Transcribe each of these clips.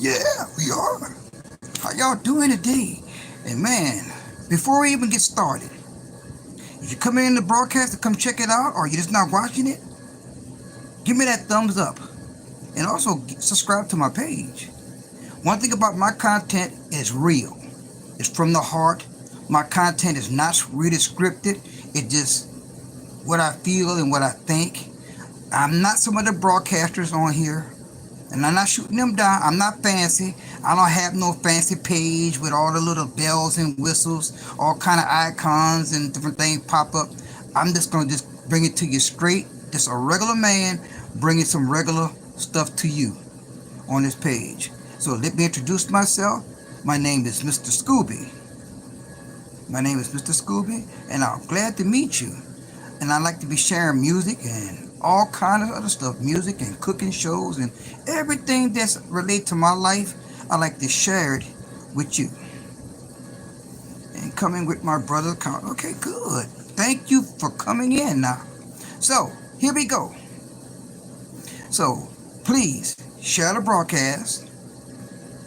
Yeah, we are. How y'all doing today? And man, before we even get started, if you come in the broadcast to come check it out, or you're just not watching it, give me that thumbs up. And also subscribe to my page. One thing about my content is real. It's from the heart. My content is not really scripted. It's just what I feel and what I think. I'm not some of the broadcasters on here. And I'm not shooting them down. I'm not fancy. I don't have no fancy page with all the little bells and whistles, all kind of icons and different things pop up. I'm just going to just bring it to you straight. Just a regular man bringing some regular stuff to you on this page. So let me introduce myself. My name is Mr. Scooby. My name is Mr. Scooby, and I'm glad to meet you. And I like to be sharing music and all kind of other stuff, music and cooking shows and everything that's related to my life. I like to share it with you. And coming with my brother. Okay, good. Thank you for coming in now. So here we go. So please share the broadcast,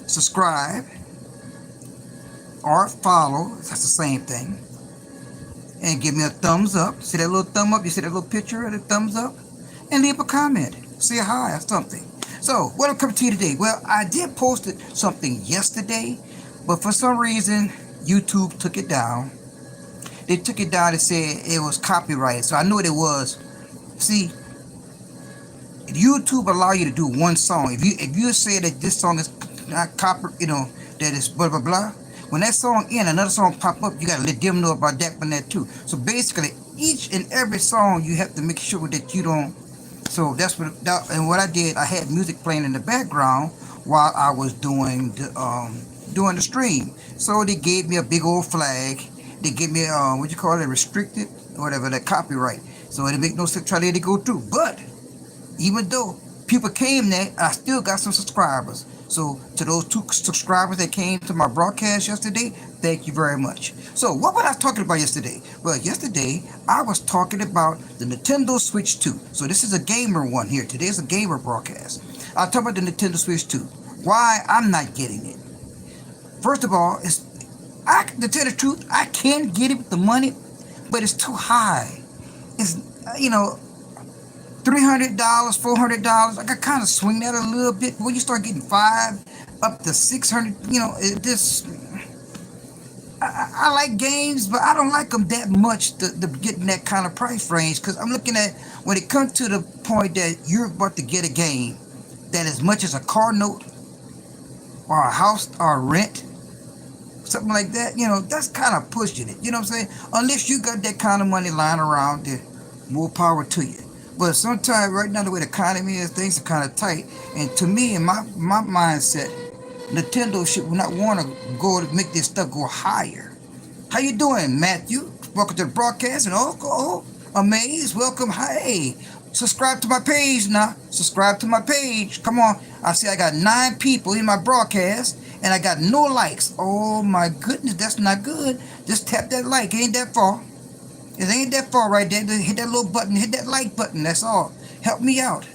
subscribe, or follow. That's the same thing. And give me a thumbs up. See that little thumb up? You see that little picture of the thumbs up? And leave a comment. Say hi or something. So, what I'm coming to you today? Well, I did post something yesterday, but for some reason, YouTube took it down. They took it down and said it was copyrighted. So I knew what it was. See, YouTube allow you to do one song. If you say that this song is not that is blah blah blah. When that song ends, another song pop up, you gotta let them know about that one, that too. So basically, each and every song you have to make sure that you don't. So that's what I did. I had music playing in the background while I was doing the stream. So they gave me a big old flag. They gave me what you call it, restricted or whatever, that copyright. So it make no sense try to let it go through. But even though people came there, I still got some subscribers. So to those 2 subscribers that came to my broadcast yesterday, thank you very much. So what was I talking about yesterday? Well, yesterday I was talking about the Nintendo Switch 2. So this is a gamer one here. Today's a gamer broadcast. I'll talk about the Nintendo Switch 2. Why I'm not getting it. First of all, to tell the truth, I can get it with the money, but it's too high. It's, $300, $400. I could kind of swing that a little bit. When you start getting 5 up to 600, I like games, but I don't like them that much to get in that kind of price range. Because I'm looking at when it comes to the point that you're about to get a game that as much as a car note or a house or a rent, something like that, that's kind of pushing it. You know what I'm saying? Unless you got that kind of money lying around there, more power to you. But sometimes right now the way the economy is, things are kind of tight. And to me, in my mindset, Nintendo should not want to go to make this stuff go higher. How you doing, Matthew? Welcome to the broadcast. And amazed. Welcome. Hey, subscribe to my page now. Subscribe to my page. Come on. I see I got 9 people in my broadcast, and I got no likes. Oh my goodness, that's not good. Just tap that like. It ain't that far. It ain't that far right there. Hit that little button. Hit that like button. That's all. Help me out.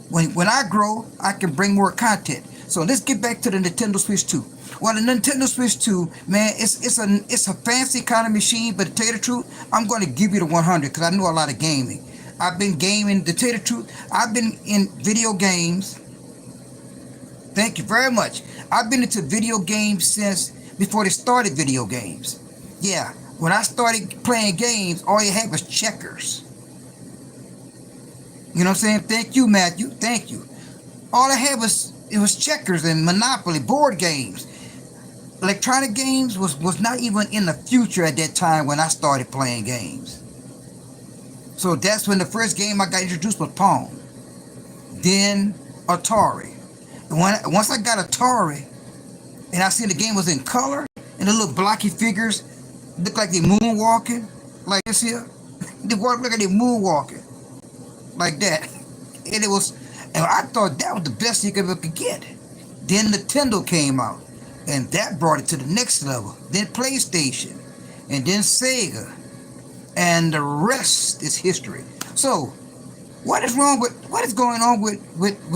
When I grow, I can bring more content. So let's get back to the Nintendo Switch 2. Well, the Nintendo Switch 2, man, it's a fancy kind of machine. But to tell you the truth, I'm going to give you the 100 because I know a lot of gaming. I've been gaming. To tell you the truth, I've been in video games. Thank you very much. I've been into video games since before they started video games. Yeah. When I started playing games, all you had was checkers. You know what I'm saying? Thank you, Matthew. Thank you. All I had was checkers and Monopoly, board games. Electronic games was not even in the future at that time when I started playing games. So that's when the first game I got introduced was Pong. Then Atari. And once I got Atari, and I seen the game was in color, and the little blocky figures look like they moonwalking, like this here. They look like they moonwalking, like that. And I thought that was the best you ever could get. Then Nintendo came out, and that brought it to the next level. Then PlayStation, and then Sega, and the rest is history. So, what is going on with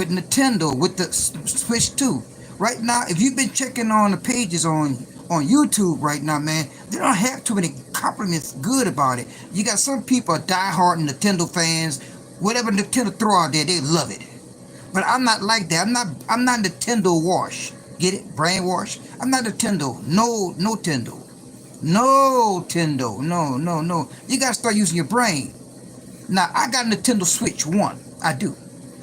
Nintendo with the Switch 2? Right now, if you've been checking on the pages on YouTube right now, man, they don't have too many compliments good about it. You got some people are diehard Nintendo fans. Whatever Nintendo throw out there, they love it. But I'm not like that. I'm not Nintendo wash. Get it? Brainwash. I'm not Nintendo. No Nintendo. No Nintendo. No. You gotta start using your brain. Now I got a Nintendo Switch 1. I do.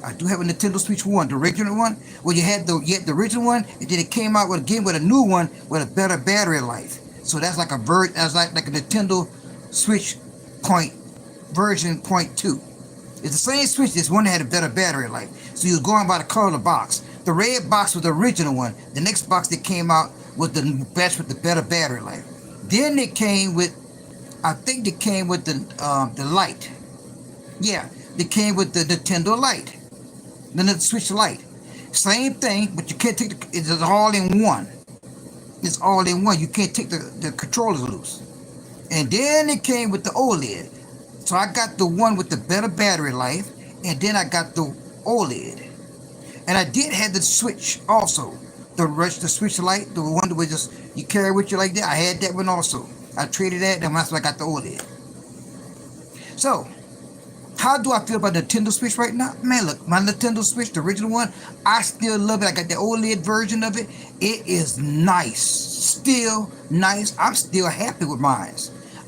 I do have a Nintendo Switch 1, the original one. Well, you had the original one, and then it came out with again with a new one with a better battery life. So that's like a like a Nintendo Switch point version point two. It's the same Switch, this one that had a better battery life. So you was going by the color of the box. The red box was the original one. The next box that came out was the batch with the better battery life. Then it came with, I think it came with the light. Yeah, they came with the Nintendo Lite. Then the Switch Lite. Same thing, but you can't take it's all in one. It's all in one. You can't take the controllers loose. And then it came with the OLED. So I got the one with the better battery life, and then I got the OLED. And I did have the Switch also. The Switch Lite, the one that was just you carry with you like that. I had that one also. I traded that, and that's why I got the OLED. So, how do I feel about the Nintendo Switch right now? Man, look, my Nintendo Switch, the original one, I still love it. I got the OLED version of it. It is nice. Still nice. I'm still happy with mine.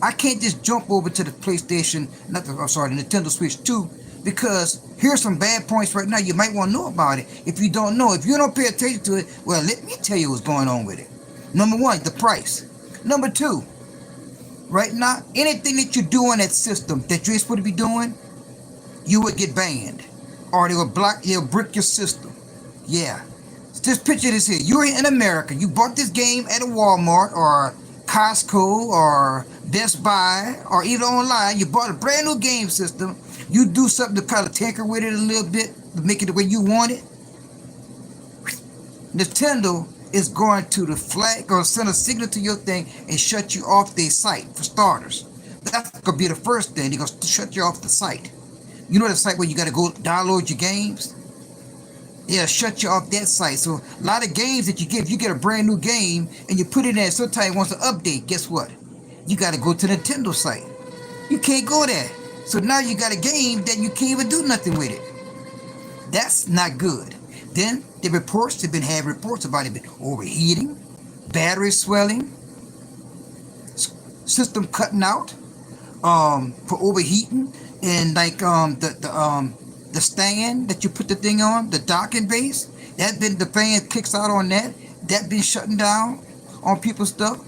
I can't just jump over to the PlayStation, the Nintendo Switch 2, because here's some bad points right now. You might want to know about it. If you don't know, if you don't pay attention to it, well, let me tell you what's going on with it. Number one, the price. Number two, right now, anything that you do in that system that you're supposed to be doing, you would get banned, or they'll brick your system. Yeah. Just picture this here. You're in America. You bought this game at a Walmart or Costco or Best Buy or even online. You bought a brand new game system. You do something to kind of tinker with it a little bit to make it the way you want it. Nintendo is going to the flag or send a signal to your thing and shut you off their site for starters. That's going to be the first thing. They're going to shut you off the site. You know the site where you got to go download your games? Yeah, shut you off that site. So a lot of games that you get, if you get a brand new game and you put it in, sometimes it wants to update, guess what? You got to go to the Nintendo site. You can't go there. So now you got a game that you can't even do nothing with it. That's not good. Then the reports, they've been having reports about it overheating, battery swelling, system cutting out for overheating, and like the stand that you put the thing on, the docking base, the fan kicks out on that. That been shutting down on people's stuff.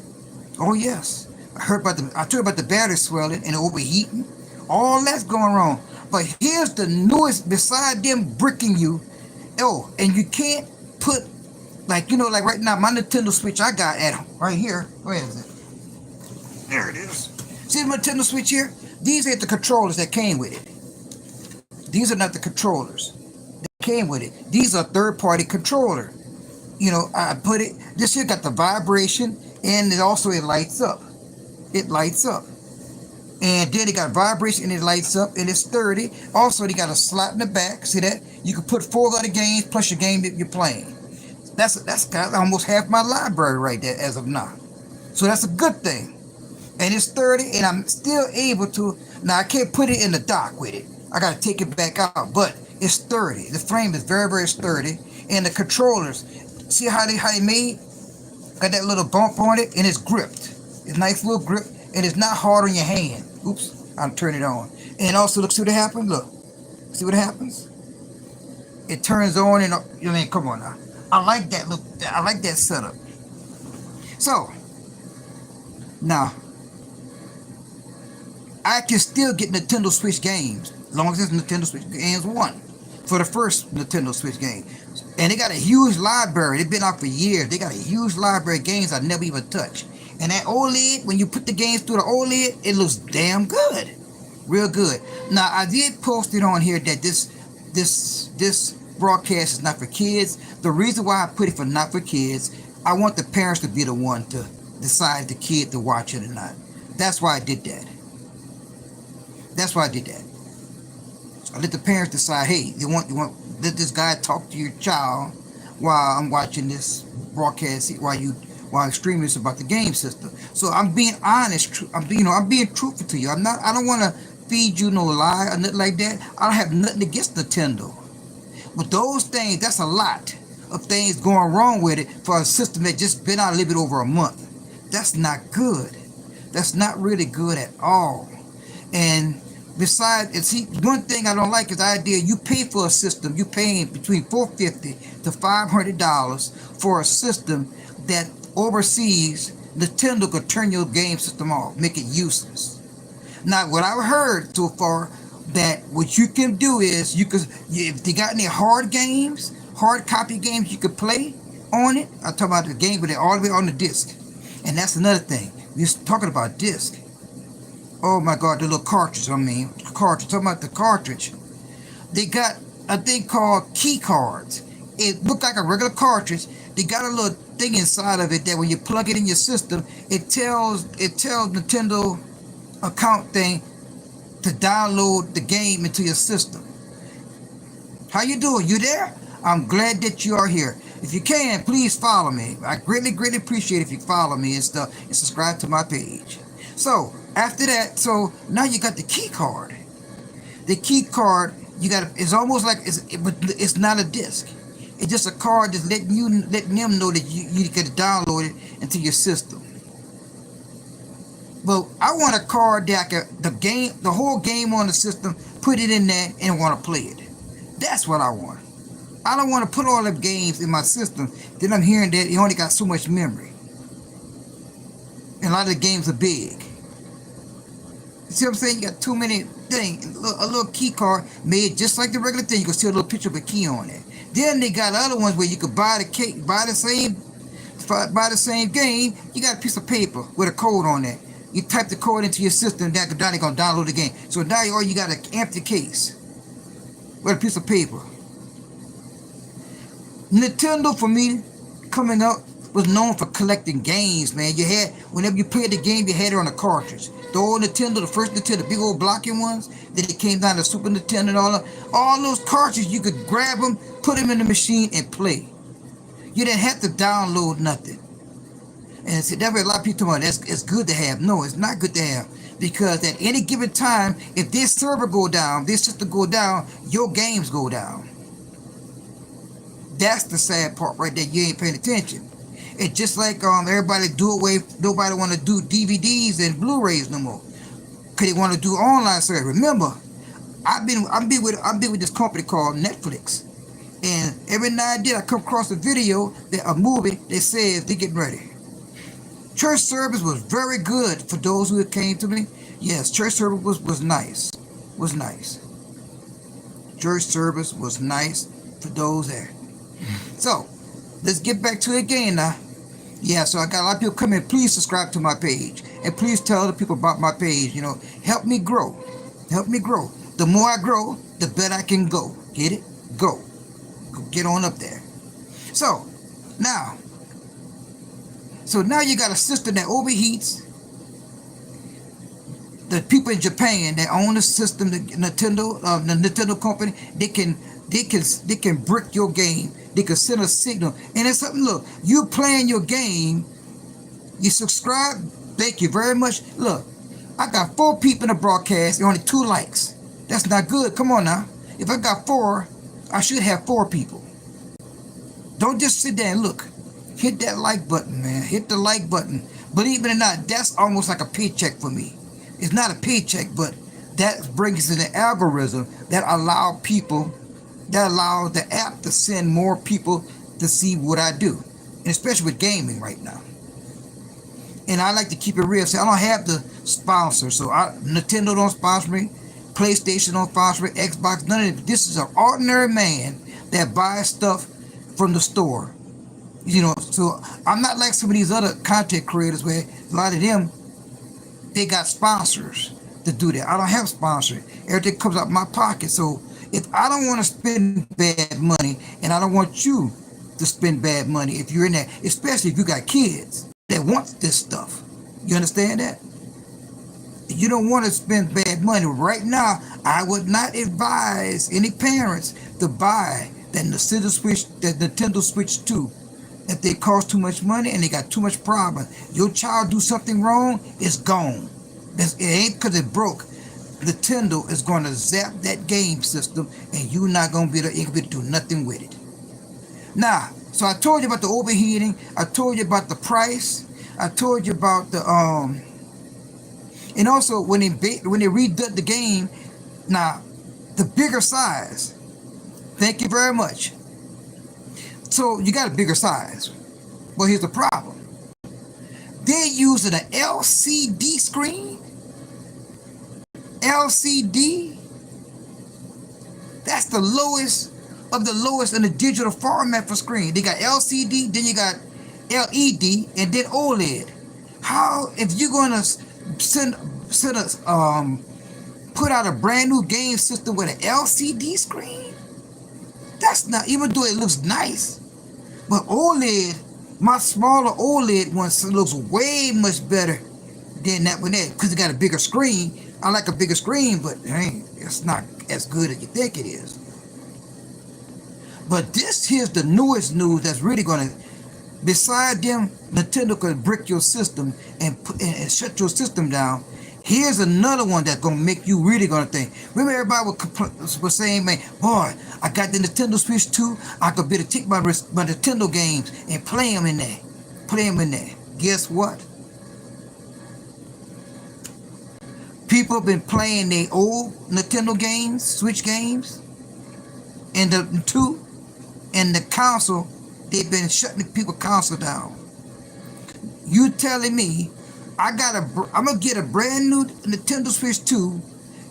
Oh yes, I told you about the battery swelling and overheating. All that's going wrong. But here's the newest. Beside them bricking you, and you can't put like right now my Nintendo Switch I got at right here. Where is it? There it is. See the Nintendo Switch here? These ain't the controllers that came with it. These are not the controllers that came with it. These are third-party controller. I put it. This here got the vibration, and it lights up. It lights up. And then it got vibration and it lights up and it's sturdy. Also, they got a slot in the back. See that? You can put 4 other games plus your game that you're playing. That's got almost half my library right there as of now. So that's a good thing. And it's sturdy, and I'm still able to. Now I can't put it in the dock with it. I gotta take it back out, but it's sturdy. The frame is very, very sturdy, and the controllers. See how they made? Got that little bump on it, and it's gripped. It's a nice little grip, and it's not hard on your hand. Oops, I'll turn it on. And also, look, see what happens? Look, see what happens? It turns on, and come on now. I like that look. I like that setup. So now I can still get Nintendo Switch games as long as it's Nintendo Switch games 1 for the first Nintendo Switch game. And they got a huge library. They've been out for years. They got a huge library of games I never even touched. And that OLED, when you put the games through the OLED, it looks damn good. Real good. Now, I did post it on here that this broadcast is not for kids. The reason why I put it for not for kids, I want the parents to be the one to decide the kid to watch it or not. That's why I did that. That's why I did that. So I let the parents decide, hey, you want let this guy talk to your child while I'm watching this broadcast, while I'm streaming this about the game system. So I'm being honest. I'm being truthful to you. I'm not. I don't want to feed you no lie or nothing like that. I don't have nothing against Nintendo, but those things, that's a lot of things going wrong with it for a system that just been out a little bit over a month. That's not good. That's not really good at all. And besides, and see, one thing I don't like is the idea you pay for a system, you paying between $450 to $500 for a system that overseas Nintendo could turn your game system off, make it useless. Now, what I've heard so far, that what you can do is if they got any hard games, hard copy games you could play on it. I'm talking about the game with it all the way on the disc, and that's another thing. We're talking about disc. Oh my God, the little cartridge. Cartridge. Talking about the cartridge. They got a thing called key cards. It looked like a regular cartridge. They got a little thing inside of it that when you plug it in your system, it tells Nintendo account thing to download the game into your system. How you doing? You there? I'm glad that you are here. If you can, please follow me. I greatly, greatly appreciate if you follow me and stuff and subscribe to my page. So after that, so now you got the key card. The key card, it's almost like but it's not a disc. It's just a card that's letting them know that you can download it into your system. But I want a card that the whole game on the system, put it in there and want to play it. That's what I want. I don't want to put all the games in my system. Then I'm hearing that it only got so much memory. And a lot of the games are big. You see what I'm saying? You got too many things. A little key card made just like the regular thing. You can see a little picture of a key on it. Then they got other ones where you could buy the same game. You got a piece of paper with a code on it. You type the code into your system, they're going to download the game. So now you got an empty case with a piece of paper. Nintendo, for me, coming up, was known for collecting games, man. Whenever you played the game, you had it on a cartridge. The old Nintendo, the first Nintendo, the big old blocking ones, then it came down to Super Nintendo and all those cartridges, you could grab them, put them in the machine, and play. You didn't have to download nothing. And see, that's what a lot of people talk about. It's good to have. No, it's not good to have. Because at any given time, if this server go down, this system go down, your games go down. That's the sad part right there. You ain't paying attention. It's just like everybody nobody want to do DVDs and Blu-rays no more. Cause they want to do online service. Remember, I've been with this company called Netflix. And every now and then I come across a video, a movie that says they're getting ready. Church service was very good for those who came to me. Yes, church service was nice. Was nice. Church service was nice for those there. So, let's get back to it again now. Yeah, so I got a lot of people coming. Please subscribe to my page. And please tell other people about my page. Help me grow. Help me grow. The more I grow, the better I can go. Get it? Go. Get on up there. So now you got a system that overheats. The people in Japan that own the system, the Nintendo company, they can brick your game. They can send a signal. And it's something, look, you playing your game, you subscribe, thank you very much. Look, I got 4 people in the broadcast and only 2 likes. That's not good. Come on now. If I got 4, I should have 4 people. Don't just sit there and look. Hit that like button, man. Hit the like button. Believe it or not, that's almost like a paycheck for me. It's not a paycheck, but that brings in the algorithm that allows the app to send more people to see what I do. And especially with gaming right now. And I like to keep it real. So I don't have the sponsor. So Nintendo don't sponsor me. PlayStation don't sponsor me. Xbox, none of it. This is an ordinary man that buys stuff from the store. So I'm not like some of these other content creators where a lot of them, they got sponsors to do that. I don't have sponsors. Everything comes out of my pocket. So if I don't want to spend bad money, and I don't want you to spend bad money if you're in that, especially if you got kids that want this stuff. You understand that? You don't want to spend bad money. Right now, I would not advise any parents to buy that Nintendo Switch 2, if they cost too much money and they got too much problem, your child do something wrong, it's gone. It ain't because it broke. Nintendo is going to zap that game system, and you're not going to be able to do nothing with it. Now, so I told you about the overheating. I told you about the price. I told you about the and also when they redid the game. Now, the bigger size. Thank you very much. So you got a bigger size. Well, here's the problem. They're using an LCD screen. LCD. That's the lowest of the lowest in the digital format for screen. They got LCD, then you got LED, and then OLED. How, if you're gonna put out a brand new game system with an LCD screen, that's not, even though it looks nice, but OLED, my smaller OLED one looks way much better than that one there, because it got a bigger screen. I like a bigger screen, but it's not as good as you think it is. But this here's the newest news that's really gonna, beside them, Nintendo could brick your system and shut your system down. Here's another one that's gonna make you really gonna think. Remember, everybody was saying, man, boy, I got the Nintendo Switch 2. I could better take my Nintendo games and play them in there. Guess what? People have been playing their old Nintendo games, Switch games, and the 2, and the console. They've been shutting the people console down. You telling me I'm gonna get a brand new Nintendo Switch 2,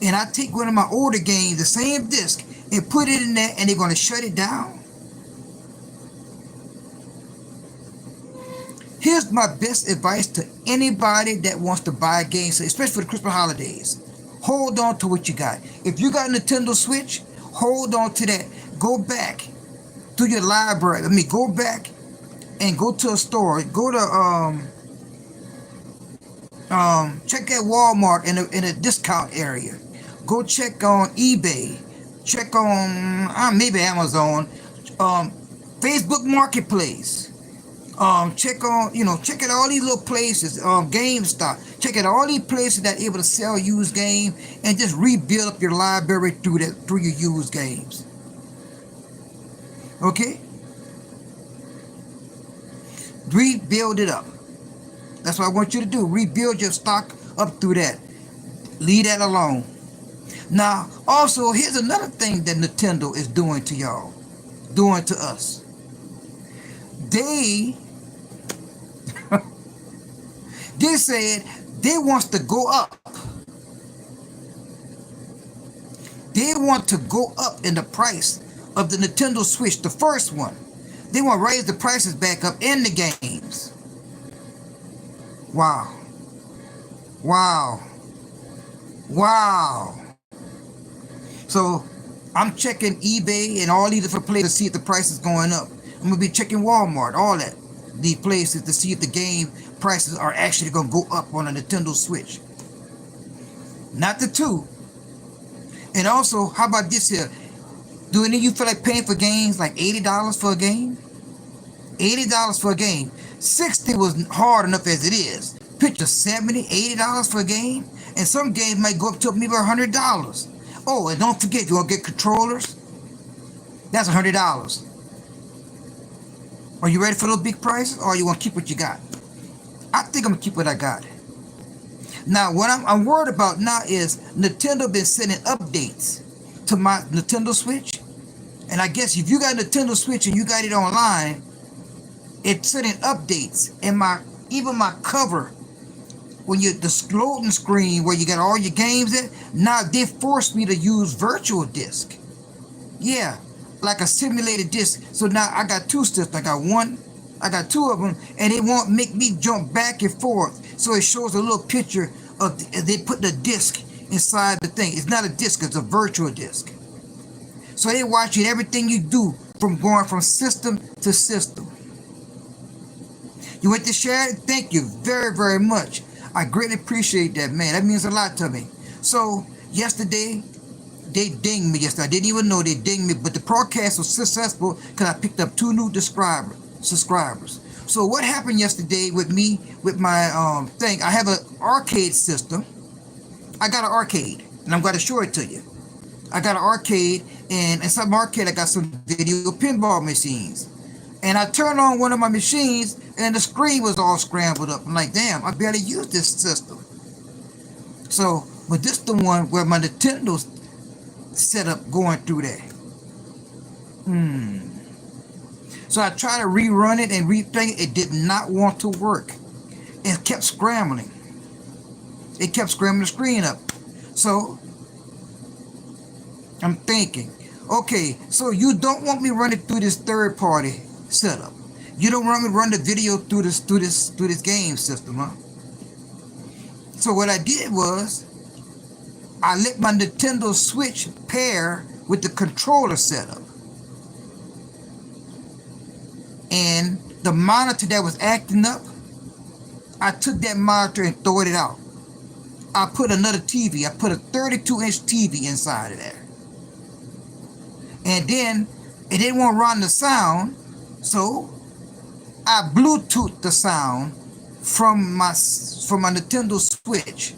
and I take one of my older games, the same disc, and put it in there, and they're gonna shut it down? Here's my best advice to anybody that wants to buy a game, especially for the Christmas holidays. Hold on to what you got. If you got a Nintendo Switch, hold on to that. Go back to your library. Go back and go to a store. Go to check at Walmart in a discount area. Go check on eBay. Check on maybe Amazon, Facebook Marketplace. Check at all these little places, GameStop. Check at all these places that are able to sell used games, and just rebuild up your library through your used games. Okay? Rebuild it up. That's what I want you to do. Rebuild your stock up through that. Leave that alone. Now, also, here's another thing that Nintendo is doing to y'all, doing to us. They said they wants to go up. They want to go up in the price of the Nintendo Switch, the first one. They want to raise the prices back up in the games. Wow. So I'm checking eBay and all these different places to see if the price is going up. I'm going to be checking Walmart, all that, these places, to see if the game prices are actually going to go up on a Nintendo Switch. Not the 2. And also, how about this here? Do any of you feel like paying for games like $80 for a game? $80 for a game. $60 was hard enough as it is. Picture $70, $80 for a game. And some games might go up to maybe $100. Oh, and don't forget, you want to get controllers? That's $100. Are you ready for those big prices, or you want to keep what you got? I think I'm going to keep what I got. Now, what I'm worried about now is Nintendo been sending updates to my Nintendo Switch. And I guess if you got a Nintendo Switch and you got it online, it's sending updates. And even my cover, when the loading screen where you got all your games in, now they forced me to use virtual disk. Yeah, like a simulated disk. So now I got 2 systems. I got 2 of them, and it won't make me jump back and forth. So it shows a little picture of they put the disc inside the thing. It's not a disc, it's a virtual disc. So they're watching everything you do from going from system to system. You went to share it? Thank you very, very much. I greatly appreciate that, man. That means a lot to me. So yesterday, they dinged me yesterday. I didn't even know they dinged me, but the broadcast was successful because I picked up 2 new subscribers. So what happened yesterday with me, with my thing, I have an arcade system. I got an arcade, and I'm going to show it to you. I got an arcade, and inside my arcade, I got some video pinball machines. And I turned on one of my machines, and the screen was all scrambled up. I'm like, damn, I barely used this system. So, but this the one where my Nintendo's set up going through there. So I tried to rerun it and replay it. It did not want to work. It kept scrambling. It kept scrambling the screen up. So I'm thinking, okay, so you don't want me running through this third party setup. You don't want me to run the video through this game system, huh? So what I did was I let my Nintendo Switch pair with the controller setup. And the monitor that was acting up, I took that monitor and threw it out. I put another TV. I put a 32-inch TV inside of there. And then it didn't want to run the sound, so I Bluetoothed the sound from my Nintendo Switch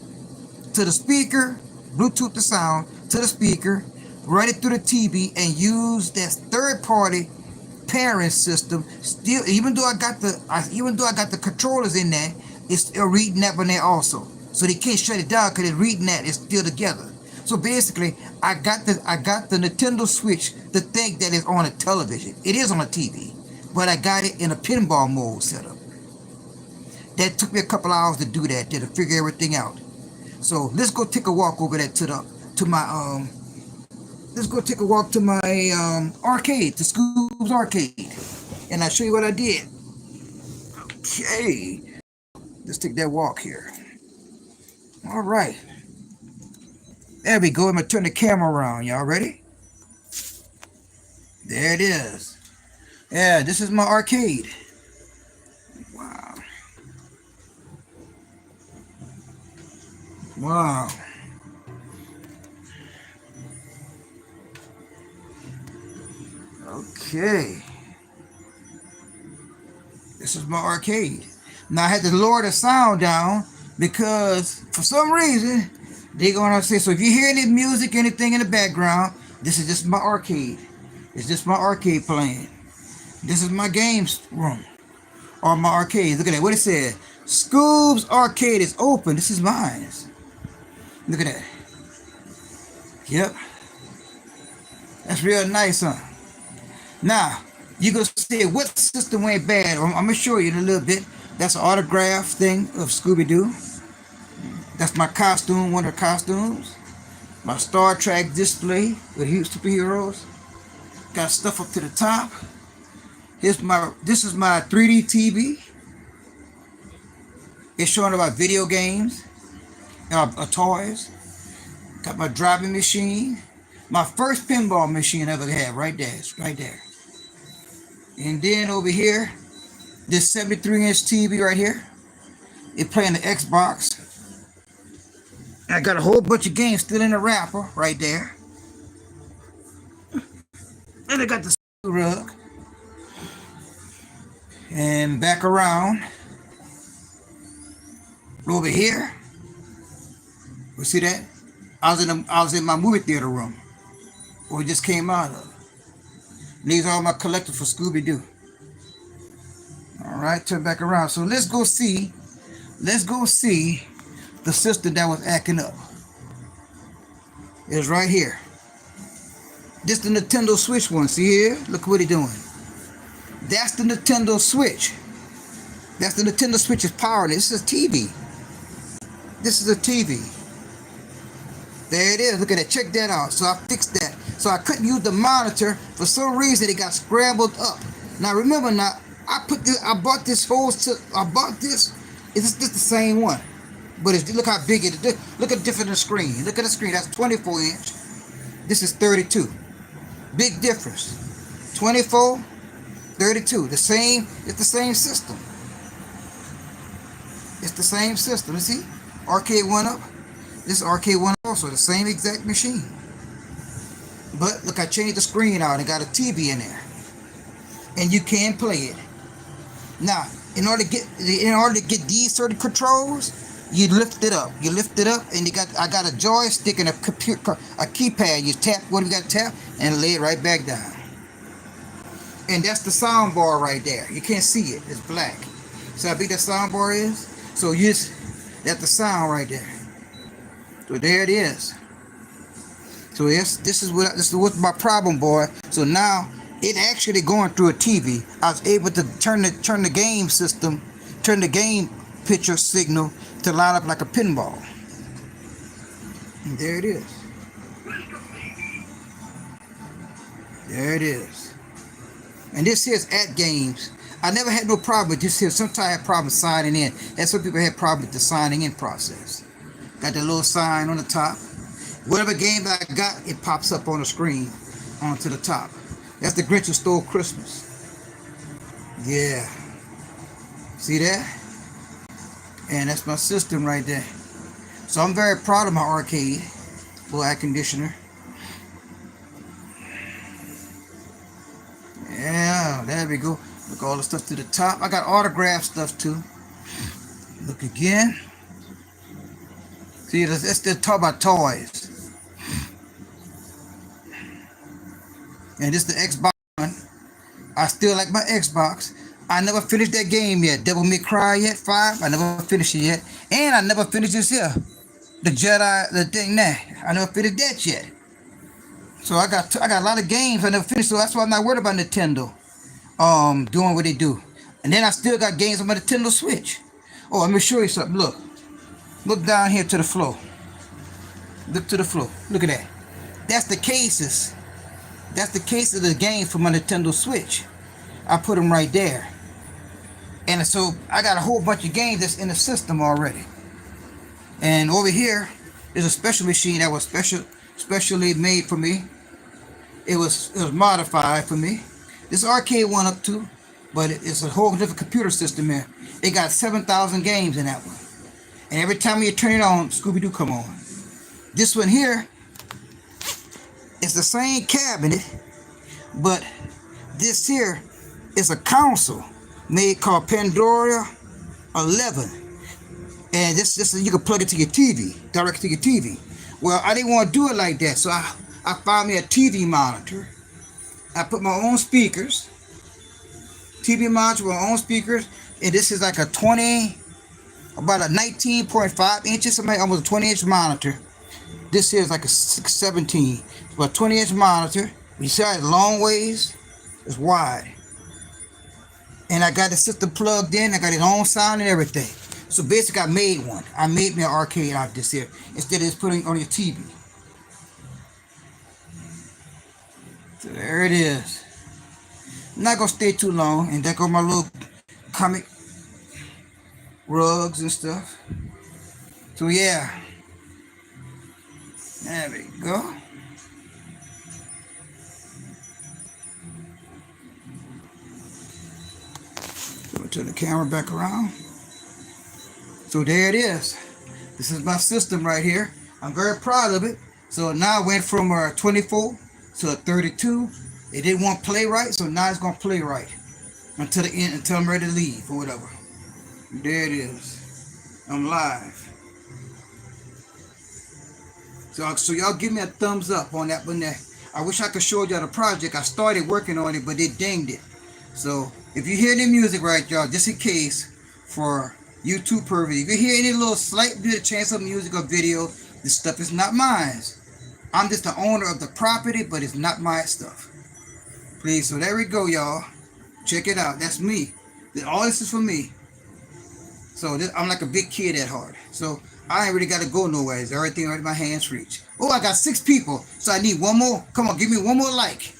to the speaker, Bluetooth the sound to the speaker, run it through the TV, and use that third-party pairing system. Still, even though I got the controllers in there, it's still reading that one there also. So they can't shut it down because it's reading that. It's still together. So basically, I got the Nintendo Switch to think that it's on a television. It is on a TV, but I got it in a pinball mode setup. That took me a couple hours to do that, to figure everything out. So let's go take a walk over there let's go take a walk to my arcade, to Scoob's arcade, and I'll show you what I did. Okay, let's take that walk here. All right, there we go. I'm gonna turn the camera around. Y'all ready? There it is. Yeah, this is my arcade. Wow. Wow. Okay. This is my arcade. Now I had to lower the sound down because for some reason they're gonna say, so if you hear any music, anything in the background, this is just my arcade. It's just my arcade playing. This is my games room or my arcade. Look at that. What it said. Scoob's arcade is open. This is mine. Look at that. Yep. That's real nice, huh? Now, you gonna say what system went bad? I'm gonna show you in a little bit. That's an autograph thing of Scooby-Doo. That's my costume, one of the costumes. My Star Trek display with superheroes. Got stuff up to the top. This is my 3D TV. It's showing about video games, toys. Got my driving machine. My first pinball machine I ever had, right there. It's right there. And then over here, this 73-inch TV right here. It's playing the Xbox. I got a whole bunch of games still in the wrapper right there. And I got the rug. And back around. Over here. You see that? I was in my movie theater room. Where we just came out of. And these are all my collectibles for Scooby-Doo. Alright, turn back around. So let's go see the system that was acting up. It's right here. This the Nintendo Switch one. See here? Look what he's doing. That's the Nintendo Switch. That's the Nintendo Switch's power. This is a TV. This is a TV. There it is. Look at that. Check that out. So I fixed that. So I couldn't use the monitor. For some reason, it got scrambled up. Now remember, I bought this. It's just the same one. But look how big it is. Look at the difference in the screen. Look at the screen. That's 24-inch. This is 32. Big difference. 24, 32. The same. It's the same system. It's the same system. You see? Arcade one up. This arcade one also. The same exact machine. But look, I changed the screen out and got a TV in there, and you can play it. Now, in order to get these certain controls, you lift it up. You lift it up, and I got a joystick and a keypad. You tap what you got to tap, and lay it right back down. And that's the sound bar right there. You can't see it. It's black. So how big that sound bar is? So that's the sound right there. So there it is. So yes, this is what my problem, boy. So now it actually going through a TV. I was able to turn the game system, turn the game picture signal to line up like a pinball. And there it is. There it is. And this here's at games. I never had no problem with this here. Sometimes I had problems signing in. That's what people had problems with the signing in process. Got the little sign on the top. Whatever game that I got, it pops up on the screen onto the top. That's the Grinch Who Stole Christmas. Yeah. See that? And that's my system right there. So I'm very proud of my arcade. Little air conditioner. Yeah, there we go. Look, all the stuff to the top. I got autograph stuff too. Look again. See, let's just talk about toys. And this is the Xbox One. I still like my Xbox. I never finished that game yet. Devil May Cry yet, 5. I never finished it yet. And I never finished this here. The Jedi, the thing there. I never finished that yet. So I got a lot of games I never finished. So that's why I'm not worried about Nintendo doing what they do. And then I still got games on my Nintendo Switch. Oh, let me show you something. Look down here to the floor. Look to the floor. Look at that. That's the cases. That's the case of the game for my Nintendo Switch. I put them right there. And so I got a whole bunch of games that's in the system already. And over here is a special machine that was specially made for me. It was modified for me. This arcade one up too, but it's a whole different computer system here. It got 7,000 games in that one. And every time you turn it on, Scooby-Doo come on. This one here, it's the same cabinet, but this here is a console made called Pandora 11. And this you can plug it to your TV, direct to your TV. Well, I didn't want to do it like that, so I found me a TV monitor. I put my own speakers, TV monitor with my own speakers, and this is like about a 19.5 inches, almost a 20-inch monitor. This here is like a 17, but 20-inch monitor. You see how it's long ways? It's wide. And I got the system plugged in. I got its own sound and everything. So basically, I made one. I made me an arcade out of this here instead of just putting it on your TV. So there it is. I'm not gonna stay too long. And there go my little comic rugs and stuff. So yeah. There we go. So I turn the camera back around. So there it is. This is my system right here. I'm very proud of it. So now I went from a 24 to a 32. It didn't want to play right, so now it's going to play right until the end, until I'm ready to leave or whatever. There it is. I'm live. So y'all give me a thumbs up on that one there. I wish I could show y'all the project. I started working on it, but they dinged it. So if you hear any music right, y'all, just in case for YouTube purpose, if you hear any little slight bit of chance of music or video, this stuff is not mine. I'm just the owner of the property, but it's not my stuff. Please, so there we go, y'all. Check it out. That's me. All this is for me. So I'm like a big kid at heart. So I ain't really got to go nowhere. It's everything right in my hands reach. Oh, I got 6 people. So I need one more. Come on, give me one more like.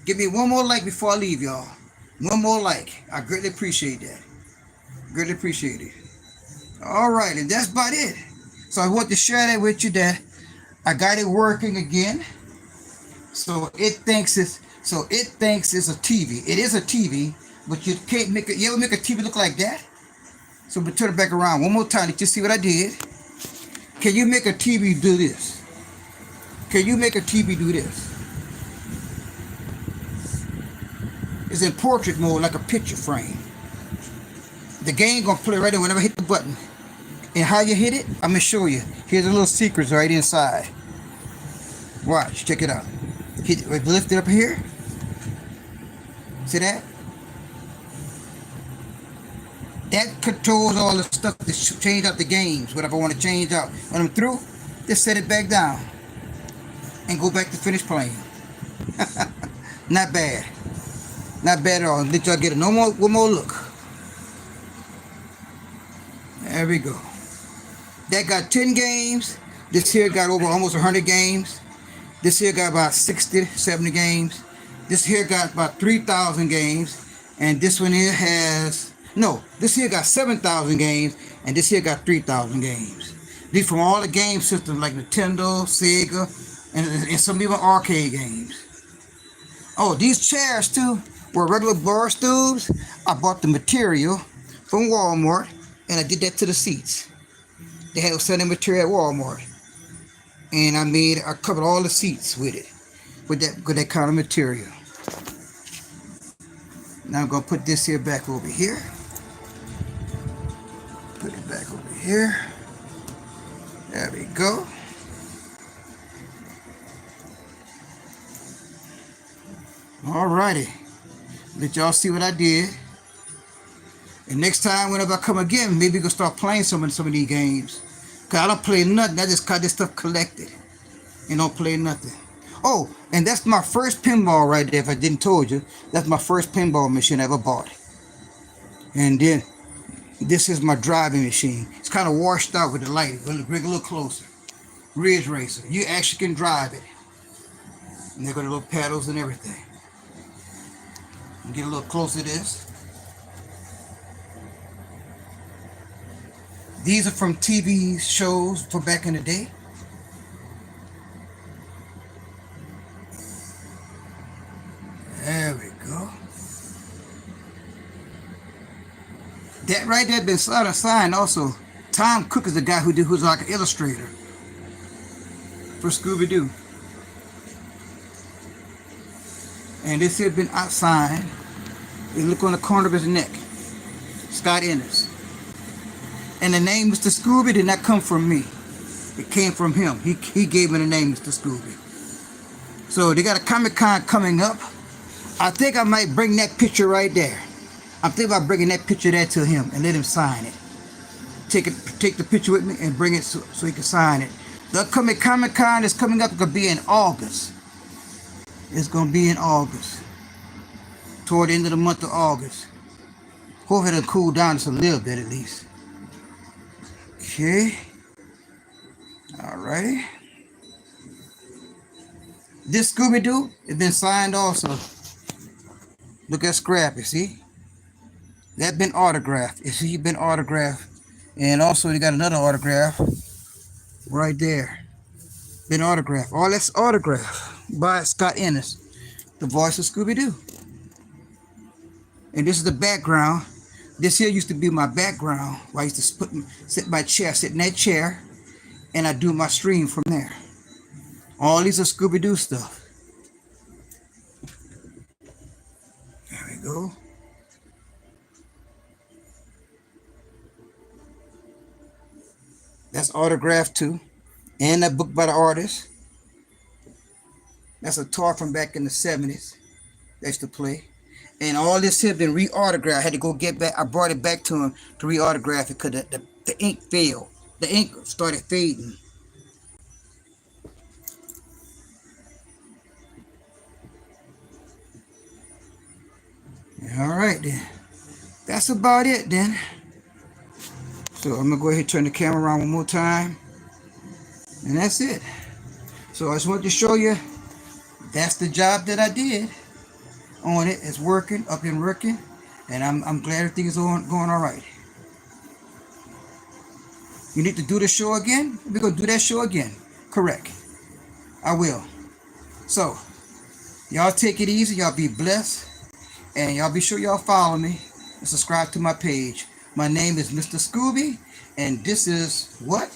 Give me one more like before I leave, y'all. One more like. I greatly appreciate that. Greatly appreciate it. All right, and that's about it. So I want to share that with you that I got it working again. So it thinks it's a TV. It is a TV, but you can't make it. You ever make a TV look like that? So we turn it back around one more time. Did you see what I did? Can you make a TV do this? Can you make a TV do this? is in portrait mode, like a picture frame. The game gonna play right there whenever I hit the button. And how you hit it, I'm gonna show you. Here's the little secrets right inside. Watch, check it out. Lift it up here. See that? That controls all the stuff to change out the games, whatever I want to change out. When I'm through, just set it back down and go back to finish playing. Not bad. Not bad at all. Let y'all get one more look. There we go. That got 10 games. This here got over almost 100 games. This here got about 60, 70 games. This here got about 3,000 games. And this one here has, no, this here got 7,000 games. And this here got 3,000 games. These from all the game systems like Nintendo, Sega, and some even arcade games. Oh, these chairs too were regular bar stools. I bought the material from Walmart and I did that to the seats. They had selling material at Walmart. And I covered all the seats with it, with that kind of material. Now I'm gonna put this here back over here. Put it back over here. There we go. Alrighty. Let y'all see what I did. And next time, whenever I come again, maybe we can start playing some of these games. Cause I don't play nothing. I just got this stuff collected and don't play nothing. Oh, and that's my first pinball right there. If I didn't told you, that's my first pinball machine I ever bought. And then this is my driving machine. It's kind of washed out with the light. Bring it a little closer. Ridge Racer. You actually can drive it. And they got little pedals and everything. Get a little closer to this. These are from TV shows from back in the day. There we go. That right there been signed also. Tom Cook is the guy who's like an illustrator for Scooby-Doo. And this here been signed. You look on the corner of his neck. Scott Ennis. And the name Mr. Scooby did not come from me. It came from him. He gave me the name Mr. Scooby. So they got a Comic-Con coming up. I think I might bring that picture right there. I'm thinking about bringing that picture there to him and let him sign it. Take the picture with me and bring it so he can sign it. The upcoming Comic-Con is coming up. It's going to be in August. It's going to be in August. Toward the end of the month of August. Hopefully it'll cool down just a little bit at least. Okay. Alrighty. This Scooby-Doo has been signed also. Look at Scrappy, see? That been autographed. You see, he been autographed. And also they got another autograph right there. Been autographed. All that's autographed by Scott Ennis, the voice of Scooby-Doo. And this is the background. This here used to be my background where I used to sit in that chair, and I do my stream from there. All these are Scooby-Doo stuff. There we go. That's autographed too. And a book by the artist. That's a toy from back in the 70s. They used to play. And all this here been re-autographed. I had to go get back. I brought it back to him to re-autograph it because the ink failed. The ink started fading. All right then. That's about it then. So I'm going to go ahead and turn the camera around one more time. And that's it. So I just wanted to show you that's the job that I did on it. It's working, up and working. And I'm glad everything is going all right. You need to do the show again? We're going to do that show again. Correct. I will. So, y'all take it easy. Y'all be blessed. And y'all be sure y'all follow me and subscribe to my page. My name is Mr. Scooby. And this is what?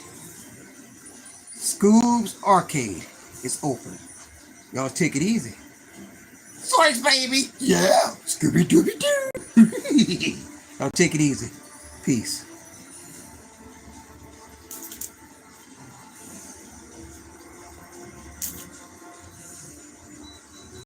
Scoob's Arcade is open. Y'all take it easy. Zoinks, baby. Yeah, Scooby-Dooby-Doo. I'll take it easy. Peace.